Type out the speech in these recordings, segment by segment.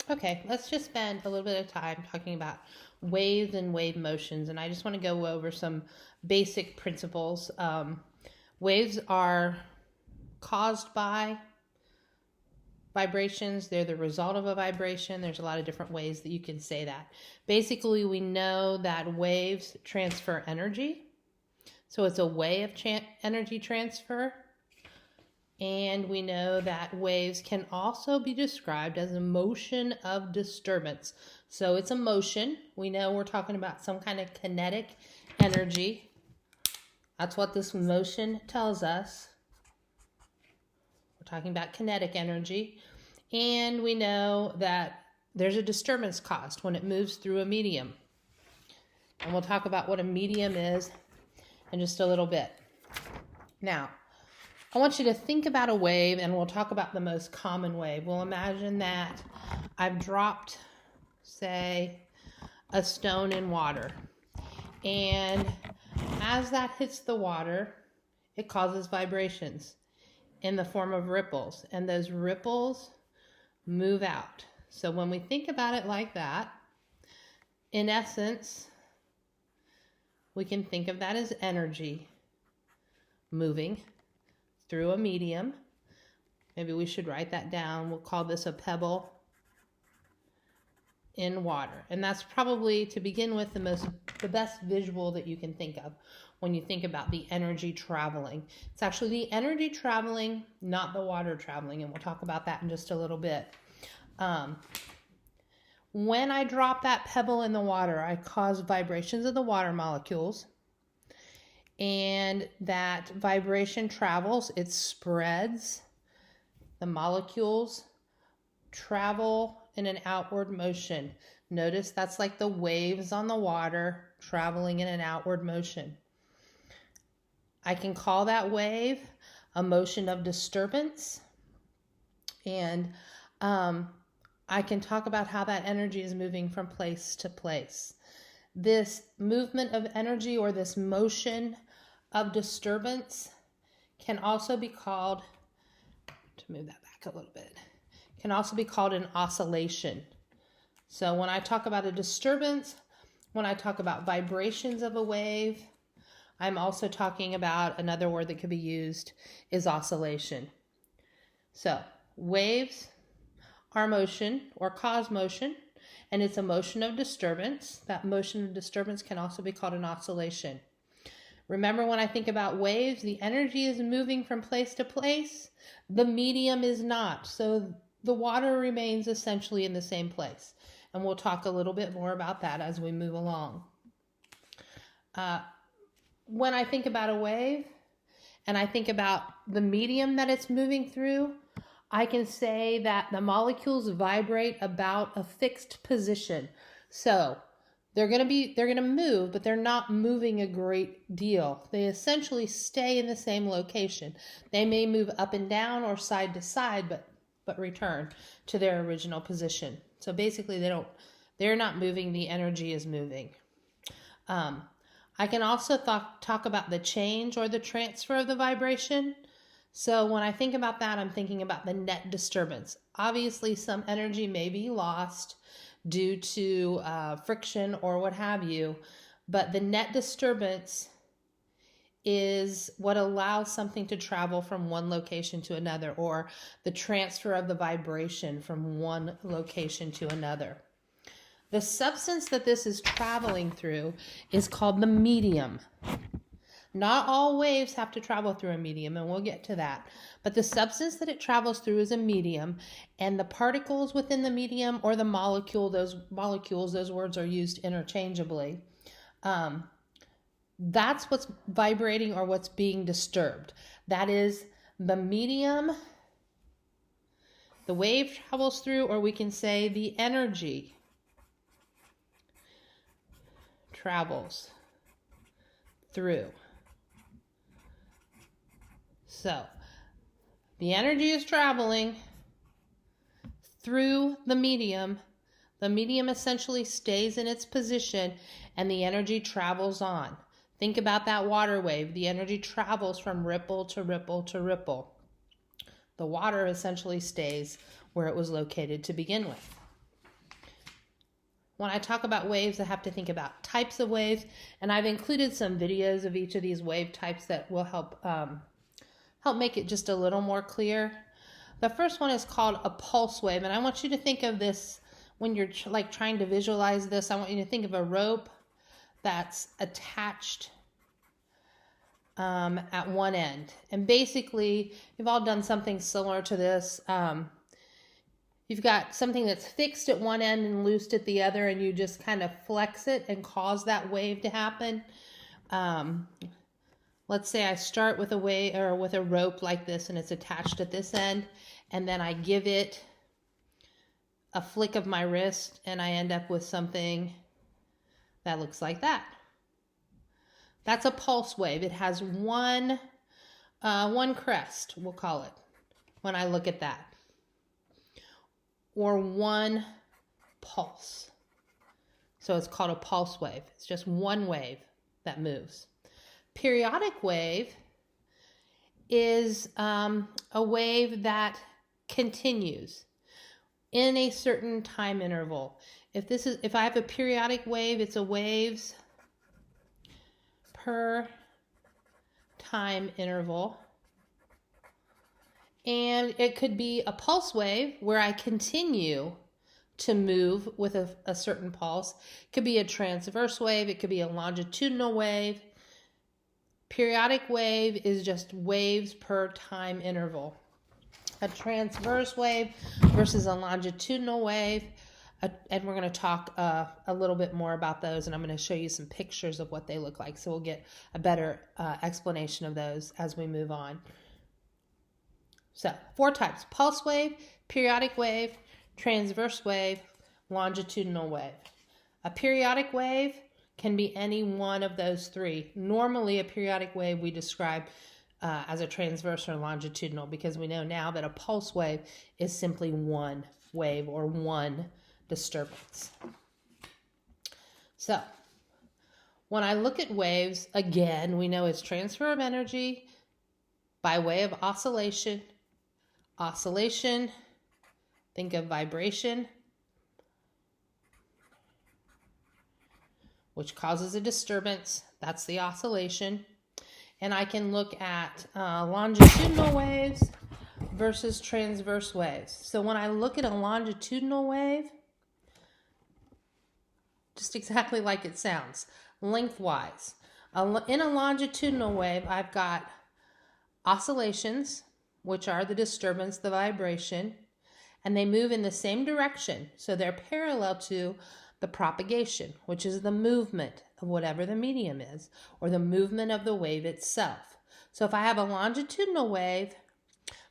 Okay, let's just spend a little bit of time talking about waves and wave motions, and I just want to go over some basic principles. Waves are caused by vibrations. They're the result of a vibration. There's a lot of different ways that you can say that. Basically, we know that waves transfer energy, so it's a way of energy transfer. And we know that waves can also be described as a motion of disturbance. So it's a motion. We know we're talking about some kind of kinetic energy. That's what this motion tells us. We're talking about kinetic energy. And we know that there's a disturbance caused when it moves through a medium. And we'll talk about what a medium is in just a little bit. Now, I want you to think about a wave, and we'll talk about the most common wave. We'll imagine that I've dropped, say, a stone in water. And as that hits the water, it causes vibrations in the form of ripples. And those ripples move out. So when we think about it like that, in essence, we can think of that as energy moving through a medium. Maybe we should write that down. We'll call this a pebble in water. And that's probably, to begin with, the best visual that you can think of when you think about the energy traveling. It's actually the energy traveling, not the water traveling, and we'll talk about that in just a little bit. When I drop that pebble in the water, I cause vibrations of the water molecules. And that vibration travels, it spreads. The molecules travel in an outward motion. Notice that's like the waves on the water traveling in an outward motion. I can call that wave a motion of disturbance. And I can talk about how that energy is moving from place to place. This movement of energy, or this motion of disturbance, can also be called, to move that back a little bit, can also be called an oscillation. So when I talk about a disturbance, when I talk about vibrations of a wave, I'm also talking about another word that could be used is oscillation. So waves are motion or cause motion, and it's a motion of disturbance. That motion of disturbance can also be called an oscillation. Remember, when I think about waves, the energy is moving from place to place. The medium is not. So the water remains essentially in the same place. And we'll talk a little bit more about that as we move along. When I think about a wave and I think about the medium that it's moving through, I can say that the molecules vibrate about a fixed position. So they're going to move, but they're not moving a great deal. They essentially stay in the same location. They may move up and down or side to side, but return to their original position. So basically they're not moving, the energy is moving. I can also talk about the change or the transfer of the vibration. So when I think about that, I'm thinking about the net disturbance. Obviously, some energy may be lost due to friction or what have you, but the net disturbance is what allows something to travel from one location to another, or the transfer of the vibration from one location to another. The substance that this is traveling through is called the medium. Not all waves have to travel through a medium, and we'll get to that. But the substance that it travels through is a medium, and the particles within the medium, or the molecule, those words are used interchangeably. That's what's vibrating or what's being disturbed. That is the medium the wave travels through, or we can say the energy travels through. So the energy is traveling through the medium. The medium essentially stays in its position, and the energy travels on. Think about that water wave. The energy travels from ripple to ripple to ripple. The water essentially stays where it was located to begin with. when I talk about waves, I have to think about types of waves, and I've included some videos of each of these wave types that will help make it just a little more clear. The first one is called a pulse wave, and I want you to think of this when you're like trying to visualize this. I want you to think of a rope that's attached at one end, and basically you've all done something similar to this. You've got something that's fixed at one end and loosed at the other, and you just kind of flex it and cause that wave to happen. Let's say I start with a wave or with a rope like this, and it's attached at this end, and then I give it a flick of my wrist, and I end up with something that looks like that. That's a pulse wave. It has one crest, we'll call it, when I look at that. Or one pulse. So it's called a pulse wave. It's just one wave that moves. Periodic wave is a wave that continues in a certain time interval. If I have a periodic wave, it's a waves per time interval. And it could be a pulse wave where I continue to move with a certain pulse. It could be a transverse wave. It could be a longitudinal wave. Periodic wave is just waves per time interval. A transverse wave versus a longitudinal wave. And we're going to talk a little bit more about those, and I'm going to show you some pictures of what they look like, so we'll get a better explanation of those as we move on. So, 4 types: pulse wave, periodic wave, transverse wave, longitudinal wave. A periodic wave can be any one of those 3. Normally, a periodic wave we describe as a transverse or longitudinal, because we know now that a pulse wave is simply one wave or one disturbance. So, when I look at waves, again, we know it's transfer of energy by way of oscillation. Oscillation, think of vibration, which causes a disturbance. That's the oscillation. And I can look at longitudinal waves versus transverse waves. So when I look at a longitudinal wave, just exactly like it sounds, lengthwise. In a longitudinal wave, I've got oscillations, which are the disturbance, the vibration, and they move in the same direction. So they're parallel to the propagation, which is the movement of whatever the medium is, or the movement of the wave itself. So if I have a longitudinal wave,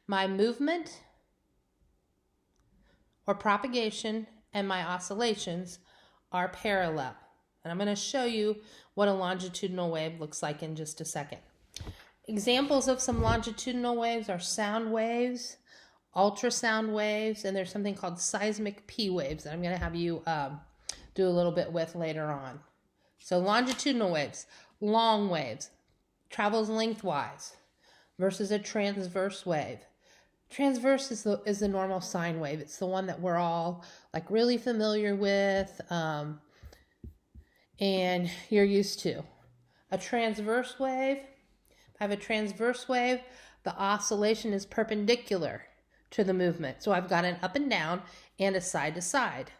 my movement or propagation and my oscillations are parallel. And I'm going to show you what a longitudinal wave looks like in just a second. Examples of some longitudinal waves are sound waves, ultrasound waves, and there's something called seismic P waves that I'm going to have you do a little bit with later on. So longitudinal waves, long waves, travels lengthwise versus a transverse wave. Transverse is the normal sine wave. It's the one that we're all like really familiar with and you're used to. A transverse wave, I have a transverse wave, the oscillation is perpendicular to the movement. So I've got an up and down and a side to side.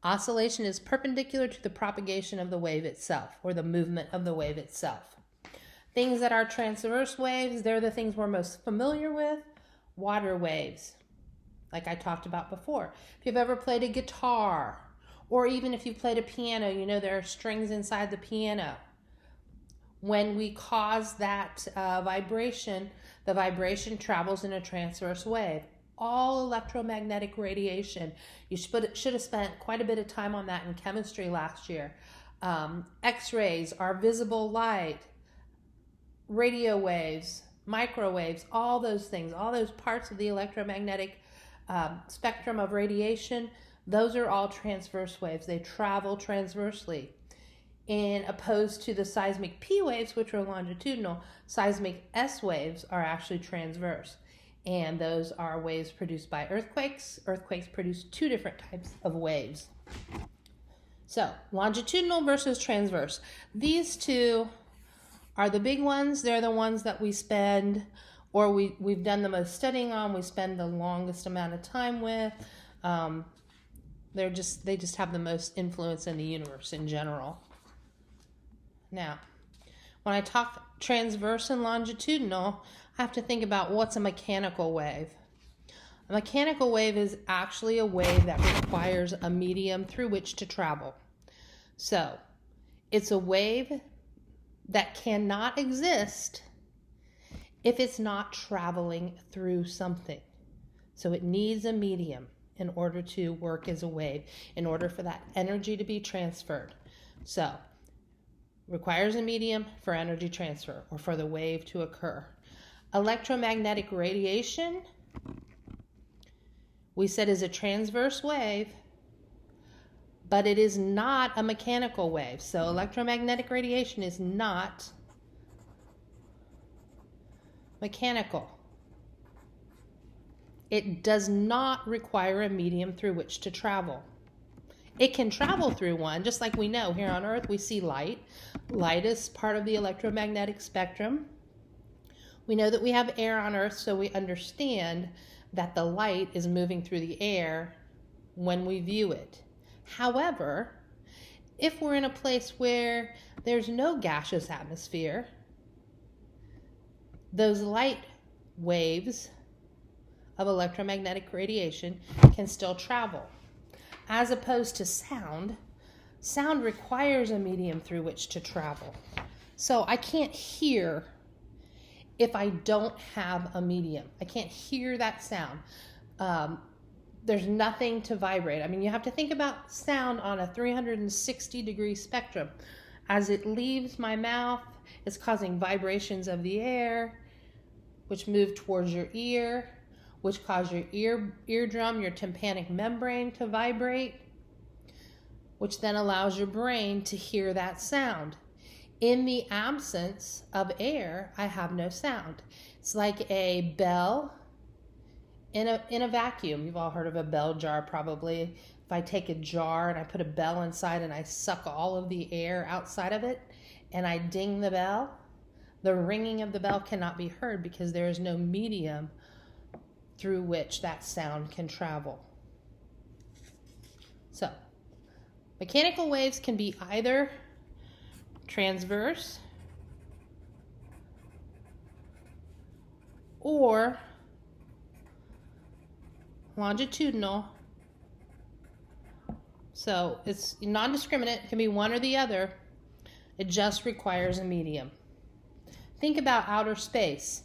Oscillation is perpendicular to the propagation of the wave itself, or the movement of the wave itself. Things that are transverse waves, they're the things we're most familiar with. Water waves, like I talked about before. If you've ever played a guitar, or even if you've played a piano, you know there are strings inside the piano. When we cause that vibration, the vibration travels in a transverse wave. All electromagnetic radiation. You should have spent quite a bit of time on that in chemistry last year. X-rays are visible light, radio waves, microwaves, all those things, all those parts of the electromagnetic spectrum of radiation, those are all transverse waves. They travel transversely. And opposed to the seismic P waves, which are longitudinal, seismic S waves are actually transverse. And those are waves produced by earthquakes. Earthquakes produce two different types of waves. So, longitudinal versus transverse. These two are the big ones. They're the ones that we spend, or we've done the most studying on, we spend the longest amount of time with. They just have the most influence in the universe in general. Now, when I talk transverse and longitudinal, I have to think about what's a mechanical wave. A mechanical wave is actually a wave that requires a medium through which to travel. So, it's a wave that cannot exist if it's not traveling through something. So it needs a medium in order to work as a wave, in order for that energy to be transferred. So, requires a medium for energy transfer or for the wave to occur. Electromagnetic radiation, we said, is a transverse wave, but it is not a mechanical wave. So electromagnetic radiation is not mechanical. It does not require a medium through which to travel. It can travel through one, just like we know here on Earth we see light. Light is part of the electromagnetic spectrum. We know that we have air on Earth, so we understand that the light is moving through the air when we view it. However, if we're in a place where there's no gaseous atmosphere, those light waves of electromagnetic radiation can still travel. As opposed to sound, sound requires a medium through which to travel. So I can't hear if I don't have a medium. I can't hear that sound. There's nothing to vibrate. I mean, you have to think about sound on a 360-degree spectrum. As it leaves my mouth, it's causing vibrations of the air, which move towards your ear, which cause your eardrum, your tympanic membrane to vibrate, which then allows your brain to hear that sound. In the absence of air, I have no sound. It's like a bell in a vacuum. You've all heard of a bell jar probably. If I take a jar and I put a bell inside and I suck all of the air outside of it and I ding the bell, the ringing of the bell cannot be heard because there is no medium through which that sound can travel. So, mechanical waves can be either transverse or longitudinal. So it's non-discriminate, it can be one or the other. It just requires a medium. Think about outer space.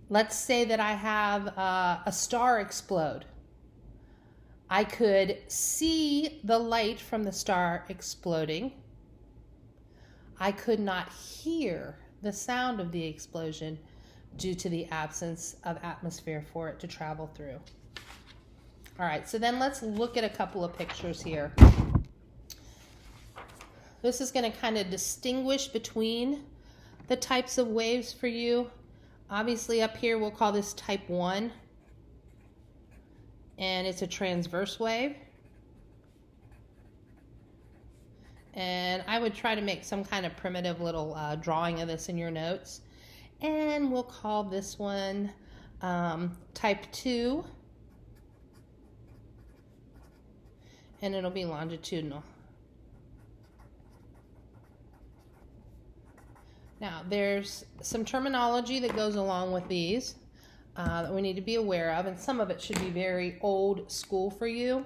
Let's say that I have a star explode. I could see the light from the star exploding. I could not hear the sound of the explosion due to the absence of atmosphere for it to travel through. All right, so then let's look at a couple of pictures here. This is going to kind of distinguish between the types of waves for you. Obviously up here we'll call this type 1, and it's a transverse wave. And I would try to make some kind of primitive little drawing of this in your notes. And we'll call this one type 2, and it'll be longitudinal. Now, there's some terminology that goes along with these that we need to be aware of, and some of it should be very old school for you.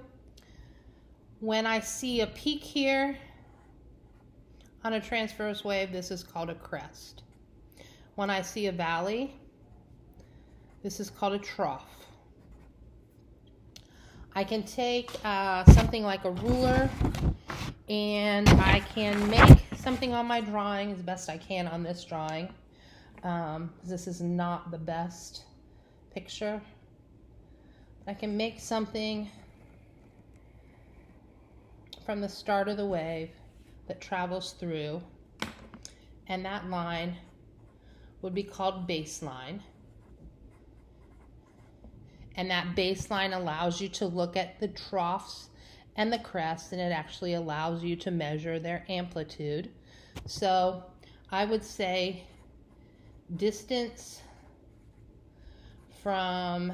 When I see a peak here on a transverse wave, this is called a crest. When I see a valley, this is called a trough. I can take something like a ruler and I can make something on my drawing as best I can on this drawing. This is not the best picture. I can make something from the start of the wave that travels through, and that line would be called baseline. And that baseline allows you to look at the troughs and the crests, and it actually allows you to measure their amplitude. So I would say distance from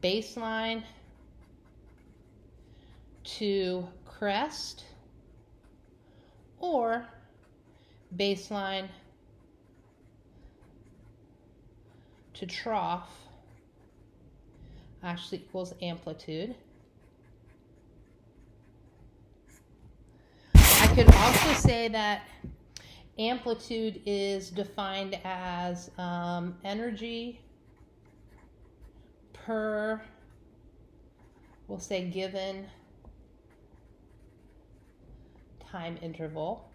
baseline to crest, or baseline to trough actually equals amplitude. I could also say that amplitude is defined as energy per, we'll say, given time interval.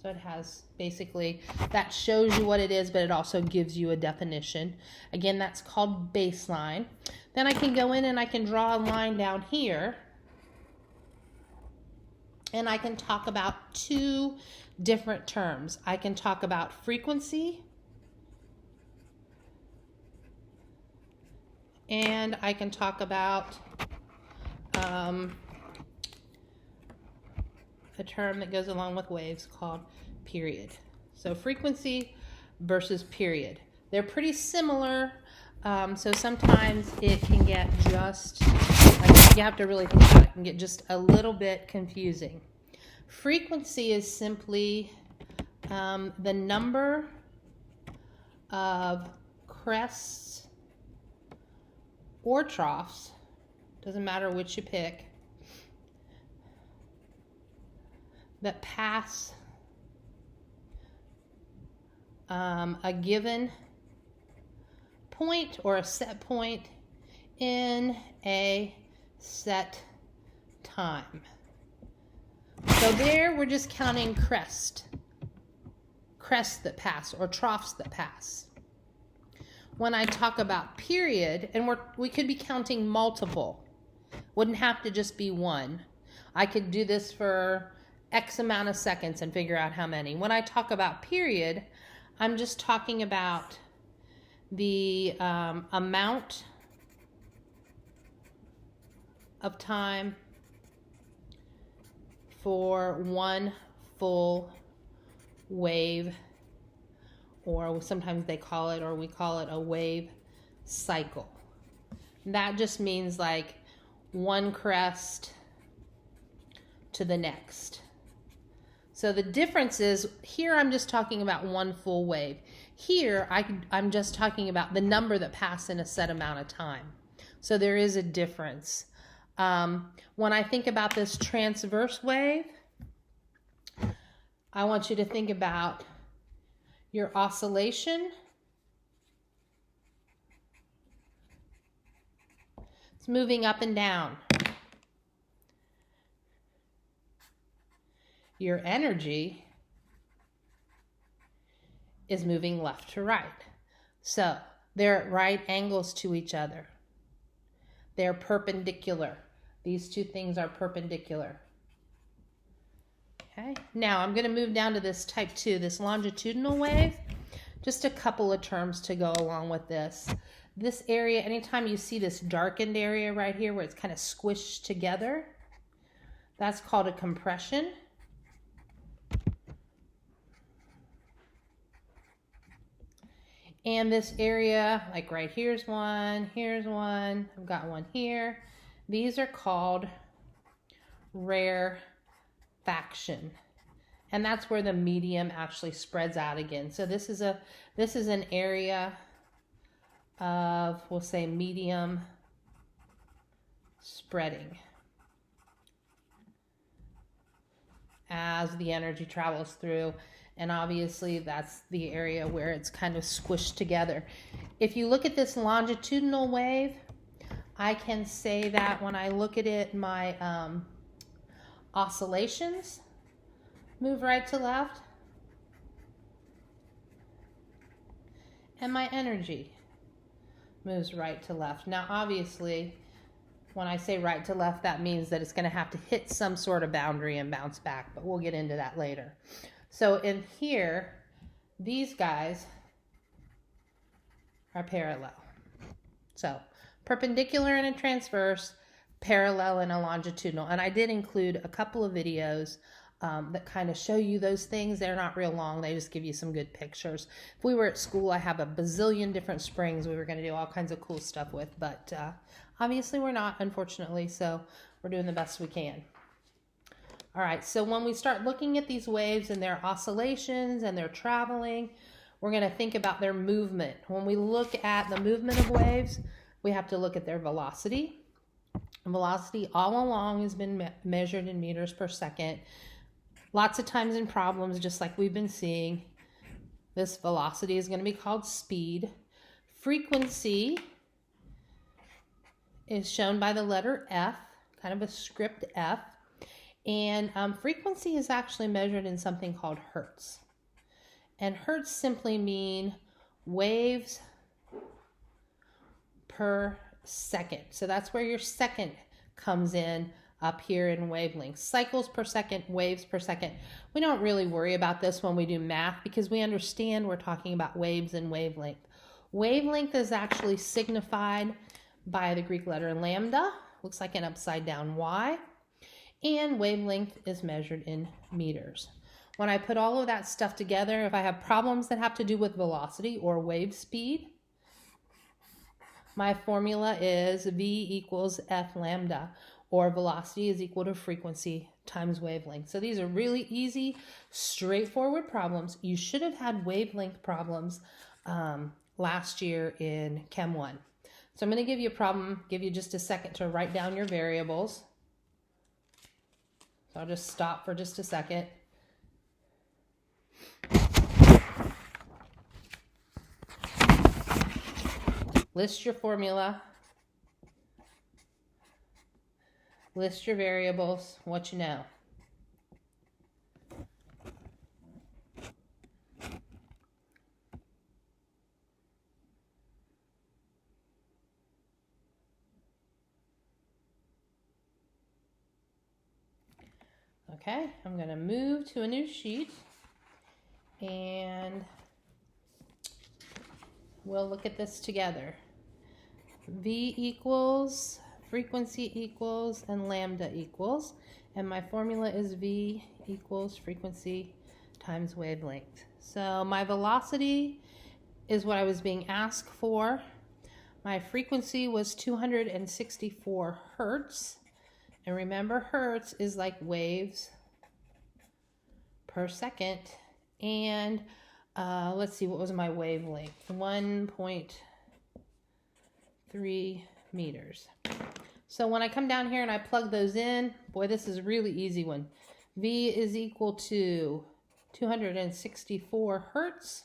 So it has basically, that shows you what it is, but it also gives you a definition. Again, that's called baseline. Then I can go in and I can draw a line down here, and I can talk about two different terms. I can talk about frequency, and I can talk about a term that goes along with waves called period. So frequency versus period. They're pretty similar, so sometimes it can get just, like, you have to really think about it, can get just a little bit confusing. Frequency is simply the number of crests or troughs, doesn't matter which you pick, that pass a given point or a set point in a set time. So there we're just counting crests that pass, or troughs that pass. When I talk about period, and we could be counting multiple, wouldn't have to just be one. I could do this for X amount of seconds and figure out how many. When I talk about period, I'm just talking about the amount of time for one full wave, or sometimes they call it, or we call it, a wave cycle. That just means like one crest to the next. So the difference is, here I'm just talking about one full wave. Here I'm just talking about the number that pass in a set amount of time. So there is a difference. When I think about this transverse wave, I want you to think about your oscillation. It's moving up and down. Your energy is moving left to right. So they're at right angles to each other. They're perpendicular. These two things are perpendicular. Okay, now I'm going to move down to this type 2, this longitudinal wave. Just a couple of terms to go along with this. This area, anytime you see this darkened area right here where it's kind of squished together, that's called a compression. And this area, like right here's one, I've got one here. These are called rarefaction. And that's where the medium actually spreads out again. So this is an area of, we'll say, medium spreading as the energy travels through. And obviously that's the area where it's kind of squished together. If you look at this longitudinal wave, I can say that when I look at it, my oscillations move right to left, and my energy moves right to left. Now obviously when I say right to left, that means that it's going to have to hit some sort of boundary and bounce back, but we'll get into that later. So in here, these guys are parallel. So perpendicular and a transverse, parallel and a longitudinal. And I did include a couple of videos that kind of show you those things. They're not real long. They just give you some good pictures. If we were at school, I have a bazillion different springs we were going to do all kinds of cool stuff with, but obviously we're not, unfortunately, so we're doing the best we can. All right, so when we start looking at these waves and their oscillations and their traveling, we're going to think about their movement. When we look at the movement of waves, we have to look at their velocity. Velocity all along has been measured in meters per second. Lots of times in problems, just like we've been seeing, this velocity is going to be called speed. Frequency is shown by the letter F, kind of a script F. And frequency is actually measured in something called hertz. And hertz simply mean waves per second. So that's where your second comes in up here in wavelengths. Cycles per second, waves per second. We don't really worry about this when we do math because we understand we're talking about waves and wavelength. Wavelength is actually signified by the Greek letter lambda. Looks like an upside down Y. And wavelength is measured in meters. When I put all of that stuff together, if I have problems that have to do with velocity or wave speed, my formula is V equals F lambda, or velocity is equal to frequency times wavelength. So these are really easy, straightforward problems. You should have had wavelength problems last year in Chem 1. So I'm going to give you a problem, give you just a second to write down your variables. So I'll just stop for just a second. List your formula. List your variables, what you know. Okay, I'm going to move to a new sheet and we'll look at this together. V equals, frequency equals, and lambda equals. And my formula is V equals frequency times wavelength. So my velocity is what I was being asked for. My frequency was 264 hertz. And remember, hertz is like waves per second. And let's see, what was my wavelength? 1.3 meters. So when I come down here and I plug those in, boy, this is a really easy one. V is equal to 264 hertz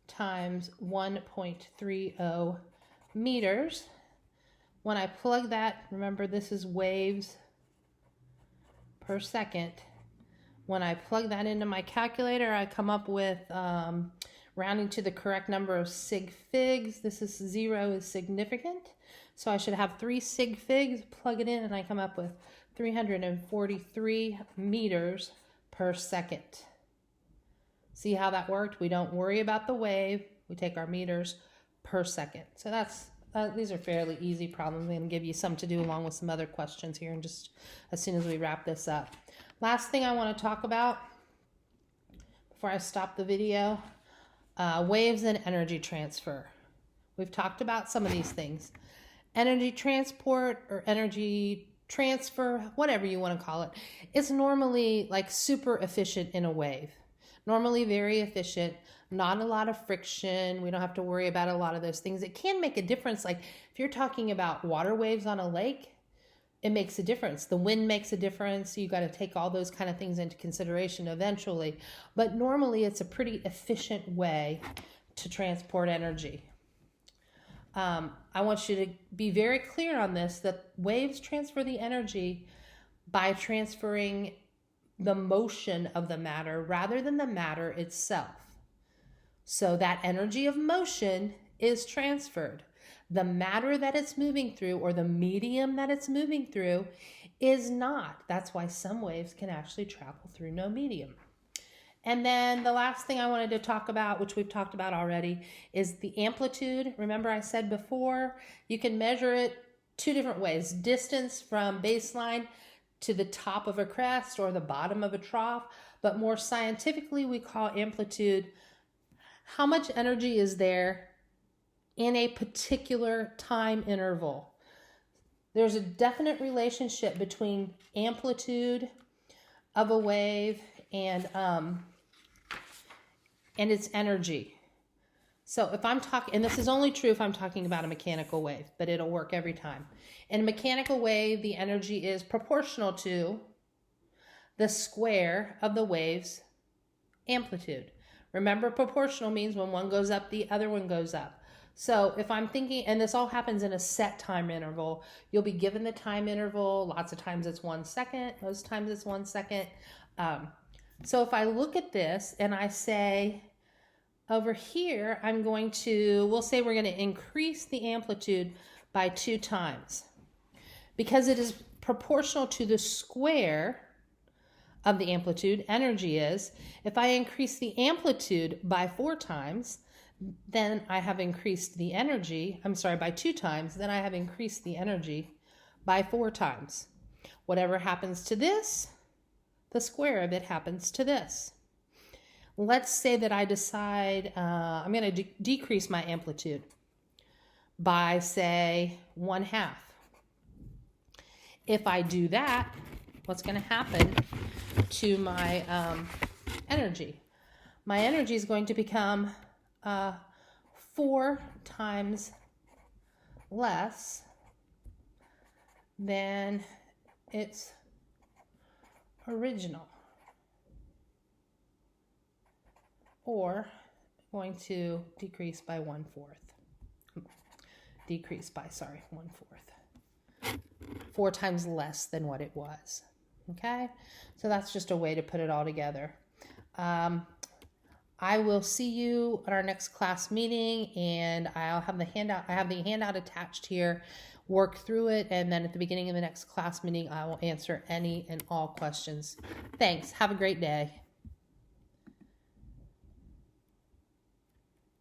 times 1.30 meters. When I plug that, remember this is waves per second. When I plug that into my calculator, I come up with rounding to the correct number of sig figs. This is 0 is significant. So I should have 3 sig figs, plug it in, and I come up with 343 meters per second. See how that worked? We don't worry about the wave. We take our meters per second. So that's these are fairly easy problems. I'm going to give you some to do along with some other questions here and just as soon as we wrap this up. Last thing I want to talk about before I stop the video, waves and energy transfer. We've talked about some of these things. Energy transport or energy transfer, whatever you want to call it, is normally like super efficient in a wave. Normally very efficient, not a lot of friction. We don't have to worry about a lot of those things. It can make a difference. Like if you're talking about water waves on a lake, it makes a difference. The wind makes a difference. You got to take all those kind of things into consideration eventually. But normally it's a pretty efficient way to transport energy. I want you to be very clear on this, that waves transfer the energy by transferring the motion of the matter rather than the matter itself. So that energy of motion is transferred. The matter that it's moving through or the medium that it's moving through is not. That's why some waves can actually travel through no medium. And then the last thing I wanted to talk about, which we've talked about already, is the amplitude. Remember I said before, you can measure it two different ways. Distance from baseline to the top of a crest or the bottom of a trough. But more scientifically, we call amplitude how much energy is there in a particular time interval. There's a definite relationship between amplitude of a wave and its energy. So if I'm talking, and this is only true if I'm talking about a mechanical wave, but it'll work every time. In a mechanical wave, the energy is proportional to the square of the wave's amplitude. Remember, proportional means when one goes up, the other one goes up. So if I'm thinking, and this all happens in a set time interval, you'll be given the time interval. Lots of times it's 1 second. Most times it's 1 second. So if I look at this and I say, over here, we'll say we're going to increase the amplitude by 2 times. Because it is proportional to the square of the amplitude, energy is, if I increase the amplitude by 4 times, then I have increased the energy, by 2 times, then I have increased the energy by 4 times. Whatever happens to this, the square of it happens to this. Let's say that I decide I'm going to decrease my amplitude by, say, 1/2. If I do that, what's going to happen to my energy? My energy is going to become 4 times less than its original, or going to decrease by 1/4. 4 times less than what it was. Okay, so that's just a way to put it all together. I will see you at our next class meeting, and I'll have the handout. I have the handout attached here. Work through it, and then at the beginning of the next class meeting, I will answer any and all questions. Thanks. Have a great day.